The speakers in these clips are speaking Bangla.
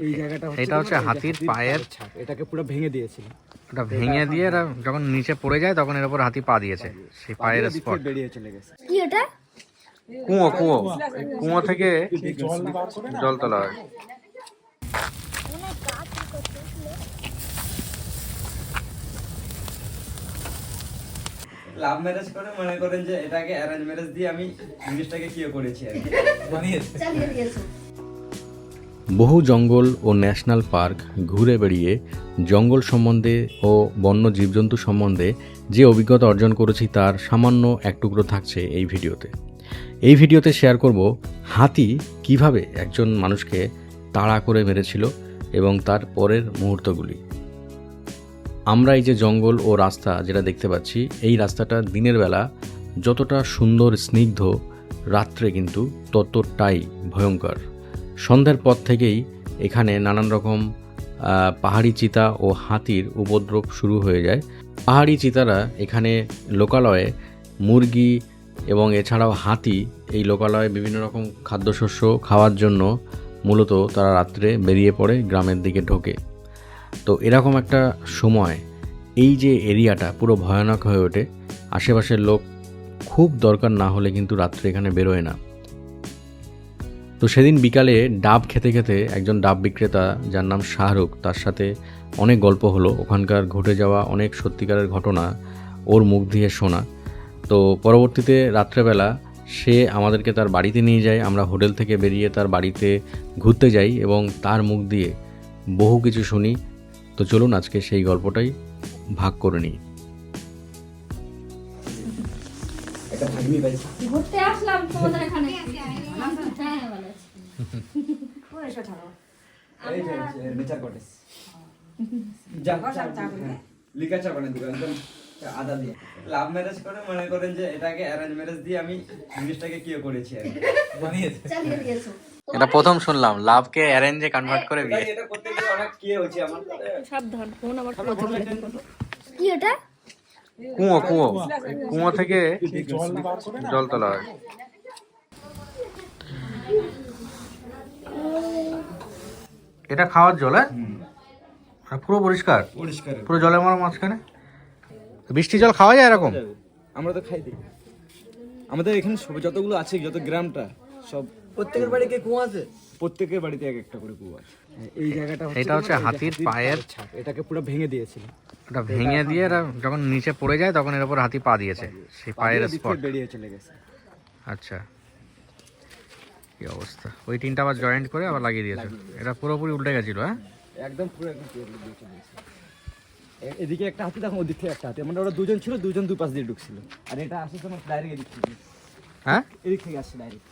এই জায়গাটা এটা হচ্ছে হাতির পায়ের ছাপ, এটাকে পুরো ভেঙে দিয়েছিল। ওটা ভেঙে দিয়ে এরা যখন নিচে পড়ে যায় তখন এর উপর হাতি পা দিয়েছে, সেই পায়ের স্পট। বেরিয়ে চলে গেছে। কি এটা? কুয়ো কুয়ো কুয়ো থেকে জল তোলা হয়। লাভ ম্যারেজ করে মনে করেন যে এটাকে অ্যারেঞ্জ ম্যারেজ দিয়ে আমি জিনিসটাকে কি করেছি আর কি চালিয়ে দিয়েছো। বহু জঙ্গল ও ন্যাশনাল পার্ক ঘুরে বেড়িয়ে জঙ্গল সম্বন্ধে ও বন্য জীবজন্তু সম্বন্ধে যে অভিজ্ঞতা অর্জন করেছি তার সামান্য এক টুকরো থাকছে এই ভিডিওতে। এই ভিডিওতে শেয়ার করব হাতি কিভাবে একজন মানুষকে তাড়া করে মেরেছিল এবং তার পরের মুহূর্তগুলি। আমরা এই যে জঙ্গল ও রাস্তা যেটা দেখতে পাচ্ছি, এই রাস্তাটা দিনের বেলা যতটা সুন্দর স্নিগ্ধ, রাত্রে কিন্তু ততটাই ভয়ঙ্কর। সন্ধ্যার পর থেকেই এখানে নানান রকম পাহাড়ি চিতা ও হাতির উপদ্রব শুরু হয়ে যায়। পাহাড়ি চিতারা এখানে লোকালয়ে মুরগি এবং এছাড়াও হাতি এই লোকালয়ে বিভিন্ন রকম খাদ্যশস্য খাওয়ার জন্য মূলত তারা রাত্রে বেরিয়ে পড়ে, গ্রামের দিকে ঢোকে। তো এরকম একটা সময় এই যে এরিয়াটা পুরো ভয়ানক হয়ে ওঠে। আশেপাশের লোক খুব দরকার না হলে কিন্তু রাত্রে এখানে বেরোয় না। তো সেদিন বিকালে ডাব খেতে খেতে একজন ডাব বিক্রেতা, যার নাম শাহরুখ, তার সাথে অনেক গল্প হলো। ওখানকার ঘটে যাওয়া অনেক সত্যিকারের ঘটনা ওর মুখ দিয়ে শোনা। তো পরবর্তীতে রাত্রেবেলা সে আমাদেরকে তার বাড়িতে নিয়ে যায়। আমরা হোটেল থেকে বেরিয়ে তার বাড়িতে ঘুরতে যাই এবং তার মুখ দিয়ে বহু কিছু শুনি। তো চলুন আজকে সেই গল্পটাই ভাগ করে নিই। ঘুরতে আসলাম তোমাদের এখানে। হ্যাঁ, ভালো আছি। ও এসো ছাড়ো। এই যে নেচার কটেজ যা লিখা চা বানাই দিবেন একদম আদা দিয়ে। লাভ ম্যারেজ করে মনে করেন যে এটাকে অ্যারেঞ্জ ম্যারেজ দিয়ে আমি জিনিসটাকে কি করেছি আর কি চালিয়ে দিয়েছো। এটা প্রথম শুনলাম, লাভকে অ্যারেঞ্জে কনভার্ট করে বিয়ে। এটা করতে গিয়ে অনেক কি হয়েছে আমার। সাবধান, ফোন আবার কি এটা? কুয়ো কুয়ো কুয়ো থেকে জল তোলা হয়। এটা খাওয়ার জল? হ্যাঁ, পুরো পরিষ্কার পরিষ্কার পুরো জলের মাঝখানে বৃষ্টি জল খাওয়া যায় এরকম? আমরা তো খাই দিই। আমাদের এখানে যতগুলো আছে, যত গ্রামটা সব প্রত্যেকের বাড়িতে কুয়া আছে, প্রত্যেকের বাড়িতে এক একটা করে কুয়া আছে। এই জায়গাটা এটা হচ্ছে হাতির পায়ের ছাপ, এটাকে পুরো ভেঙে দিয়েছিল। ওটা ভেঙে দিয়ে এরা যখন নিচে পড়ে যায় তখন এর উপর হাতি পা দিয়েছে, সেই পায়ের স্পট। বেরিয়ে চলে গেছে। আচ্ছা, কি অবস্থা! ওই তিনটা আবার জয়েন্ট করে আবার লাগিয়ে দিয়েছে। এটা পুরোপুরি উল্টে গেছিল। হ্যাঁ, একদম পুরো একদম দিয়ে চলে গেছে। এদিকে একটা হাতি, তখন ওদিক থেকে একটা হাতি। মানে ওরা দুজন ছিল, দুজন দুই পাশ দিয়ে ঢুকছিল। আর এটা আসছে তোমার ডাইরেক্ট এদিক থেকে। হ্যাঁ, এদিক থেকে আসছে ডাইরেক্ট।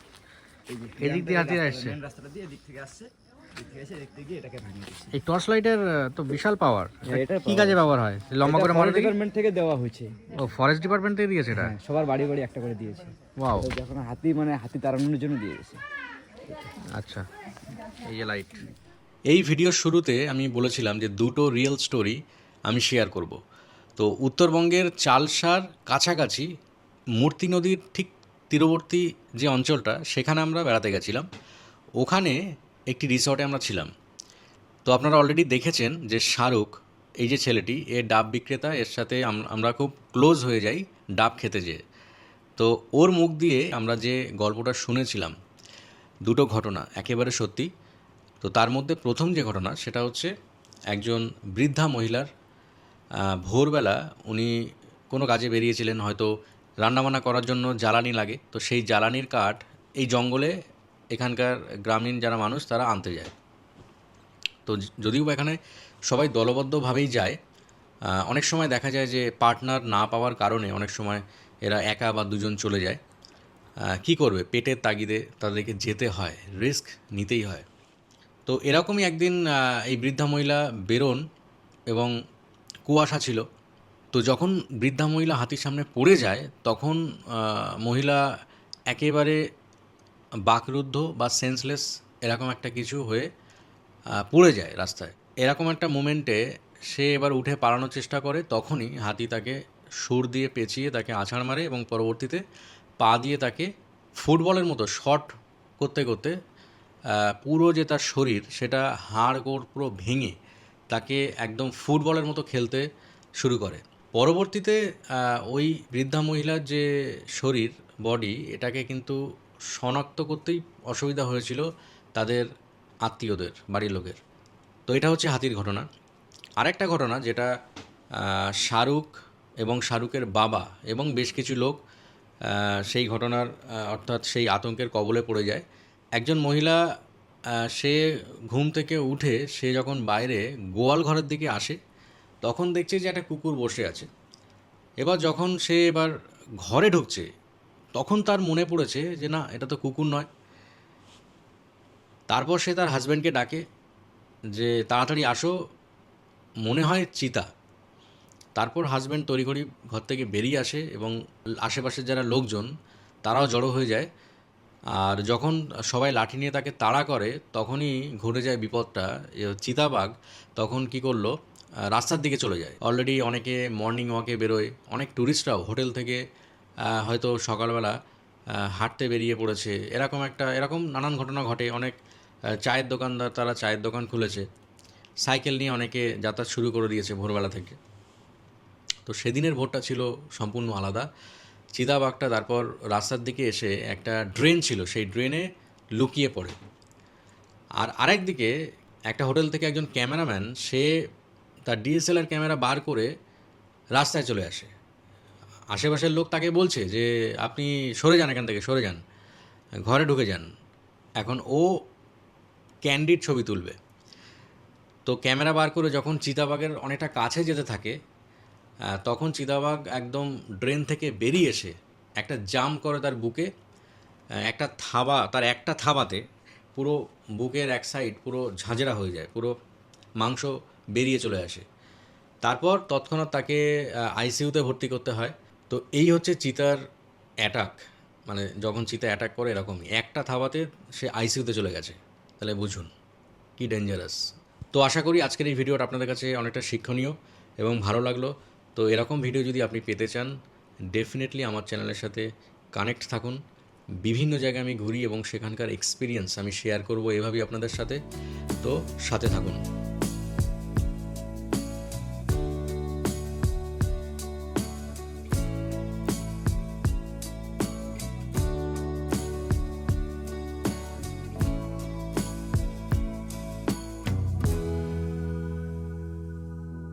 এদিক দিয়ে হাতিরা আসছে। মেন রাস্তাটা দিয়ে এদিক থেকে আসছে, এদিক থেকে এসে এদিক থেকে গিয়ে এটাকে ভাঙিয়ে দিয়েছে। এই টর্চ লাইটের তো বিশাল পাওয়ার। এটা কি কাজে ব্যবহার হয়? লম্বা করে মারো দেখি। ডিপার্টমেন্ট থেকে দেওয়া হয়েছে। ও, ফরেস্ট ডিপার্টমেন্ট থেকে দিয়েছে এটা? হ্যাঁ, সবার বাড়ি বাড়ি একটা করে দিয়েছে। ওয়াও, তো যখন হাতি হাতি তাড়ানোর জন্য দিয়েছে। আচ্ছা, এই যে লাইট। এই ভিডিওর শুরুতে আমি বলেছিলাম যে দুটো রিয়েল স্টোরি আমি শেয়ার করব। তো উত্তরবঙ্গের চালসার কাছাকাছি মূর্তি নদীর ঠিক তীরবর্তী যে অঞ্চলটা, সেখানে আমরা বেড়াতে গেছিলাম। ওখানে একটি রিসর্টে আমরা ছিলাম। তো আপনারা অলরেডি দেখেছেন যে শাহরুখ, এই যে ছেলেটি, এ ডাব বিক্রেতা, এর সাথে আমরা খুব ক্লোজ হয়ে যাই ডাব খেতে যেয়ে। তো ওর মুখ দিয়ে আমরা যে গল্পটা শুনেছিলাম, দুটো ঘটনা একেবারে সত্যি। তো তার মধ্যে প্রথম যে ঘটনা, সেটা হচ্ছে একজন বৃদ্ধা মহিলার ভোরবেলা উনি কোনো কাজে বেরিয়েছিলেন, হয়তো রান্নাবান্না করার জন্য জ্বালানি লাগে। তো সেই জ্বালানির কাঠ এই জঙ্গলে এখানকার গ্রামীণ যারা মানুষ তারা আনতে যায়। তো যদিও বা এখানে সবাই দলবদ্ধভাবেই যায়, অনেক সময় দেখা যায় যে পার্টনার না পাওয়ার কারণে অনেক সময় এরা একা বা দুজন চলে যায়। কি করবে, পেটের তাগিদে তাদেরকে যেতে হয়, রিস্ক নিতেই হয়। তো এরকমই একদিন এই বৃদ্ধা মহিলা বেরোন এবং কুয়াশা ছিল। তো যখন বৃদ্ধা মহিলা হাতির সামনে পড়ে যায়, তখন মহিলা একেবারে বাকরুদ্ধ বা সেন্সলেস এরকম একটা কিছু হয়ে পড়ে যায় রাস্তায়। এরকম একটা মোমেন্টে সে এবার উঠে পালানোর চেষ্টা করে। তখনই হাতি তাকে সুর দিয়ে পেঁচিয়ে তাকে আছাড় মারে এবং পরবর্তীতে পা দিয়ে তাকে ফুটবলের মতো শট করতে করতে পুরো যে তার শরীর সেটা হাড় গোড় পুরো ভেঙে তাকে একদম ফুটবলের মতো খেলতে শুরু করে। পরবর্তীতে ওই বৃদ্ধা মহিলার যে শরীর বডি এটাকে কিন্তু শনাক্ত করতেই অসুবিধা হয়েছিল তাদের আত্মীয়দের, বাড়ির লোকের। তো এটা হচ্ছে হাতির ঘটনা। আরেকটা ঘটনা যেটা শাহরুখ এবং শাহরুখের বাবা এবং বেশ কিছু লোক সেই ঘটনার অর্থাৎ সেই আতঙ্কের কবলে পড়ে যায়। একজন মহিলা সে ঘুম থেকে উঠে সে যখন বাইরে গোয়াল ঘরের দিকে আসে তখন দেখছে যে একটা কুকুর বসে আছে। এবার যখন সে ঘরে ঢুকছে তখন তার মনে পড়েছে যে না, এটা তো কুকুর নয়। তারপর সে তার হাজব্যান্ডকে ডাকে যে তাড়াতাড়ি আসো, মনে হয় চিতা। তারপর হাজব্যান্ড তড়িঘড়ি ঘর থেকে বেরিয়ে আসে এবং আশেপাশের যারা লোকজন তারাও জড়ো হয়ে যায়। আর যখন সবাই লাঠি নিয়ে তাকে তাড়া করে তখনই ঘটে যায় বিপদটা। চিতাবাঘ তখন কি করলো, রাস্তার দিকে চলে যায়। অলরেডি অনেকে মর্নিং ওয়াকে বেরোয়, অনেক ট্যুরিস্টরাও হোটেল থেকে হয়তো সকালবেলা হাঁটতে বেরিয়ে পড়েছে। এরকম নানান ঘটনা ঘটে। অনেক চায়ের দোকানদার তারা চায়ের দোকান খুলেছে, সাইকেল নিয়ে অনেকে যাতায়াত শুরু করে দিয়েছে ভোরবেলা থেকে। তো সেদিনের ভোরটা ছিল সম্পূর্ণ আলাদা। চিতাবাঘটা তারপর রাস্তার দিকে এসে একটা ড্রেন ছিল, সেই ড্রেনে লুকিয়ে পড়ে। আর আরেক দিকে একটা হোটেল থেকে একজন ক্যামেরাম্যান সে তার ডিএসএলআর ক্যামেরা বার করে রাস্তায় চলে আসে। আশেপাশের লোক তাকে বলছে যে আপনি সরে যান, এখান থেকে সরে যান, ঘরে ঢুকে যান। এখন ও ক্যান্ডিড ছবি তুলবে। তো ক্যামেরা বার করে যখন চিতাবাঘের অনেকটা কাছে যেতে থাকে তখন চিতাবাঘ একদম ড্রেন থেকে বেরিয়ে এসে একটা জাম্প করে তার বুকে, একটা থাবাতে পুরো বুকের এক সাইড পুরো ঝাঁঝরা হয়ে যায়, পুরো মাংস বেরিয়ে চলে আসে। তারপর তৎক্ষণাৎ তাকে আইসিইউতে ভর্তি করতে হয়। তো এই হচ্ছে চিতার অ্যাটাক, মানে যখন চিতা অ্যাটাক করে এরকমই একটা থাবাতে সে আইসিইউতে চলে গেছে। তাহলে বুঝুন কি ডেঞ্জারাস। তো আশা করি আজকের এই ভিডিওটা আপনাদের কাছে অনেকটা শিক্ষণীয় এবং ভালো লাগলো। তো এরকম ভিডিও যদি আপনি পেতে চান ডেফিনেটলি আমার চ্যানেলের সাথে কানেক্ট থাকুন। বিভিন্ন জায়গায় আমি ঘুরি এবং সেখানকার এক্সপিরিয়েন্স আমি শেয়ার করব এভাবেই আপনাদের সাথে। তো সাথে থাকুন।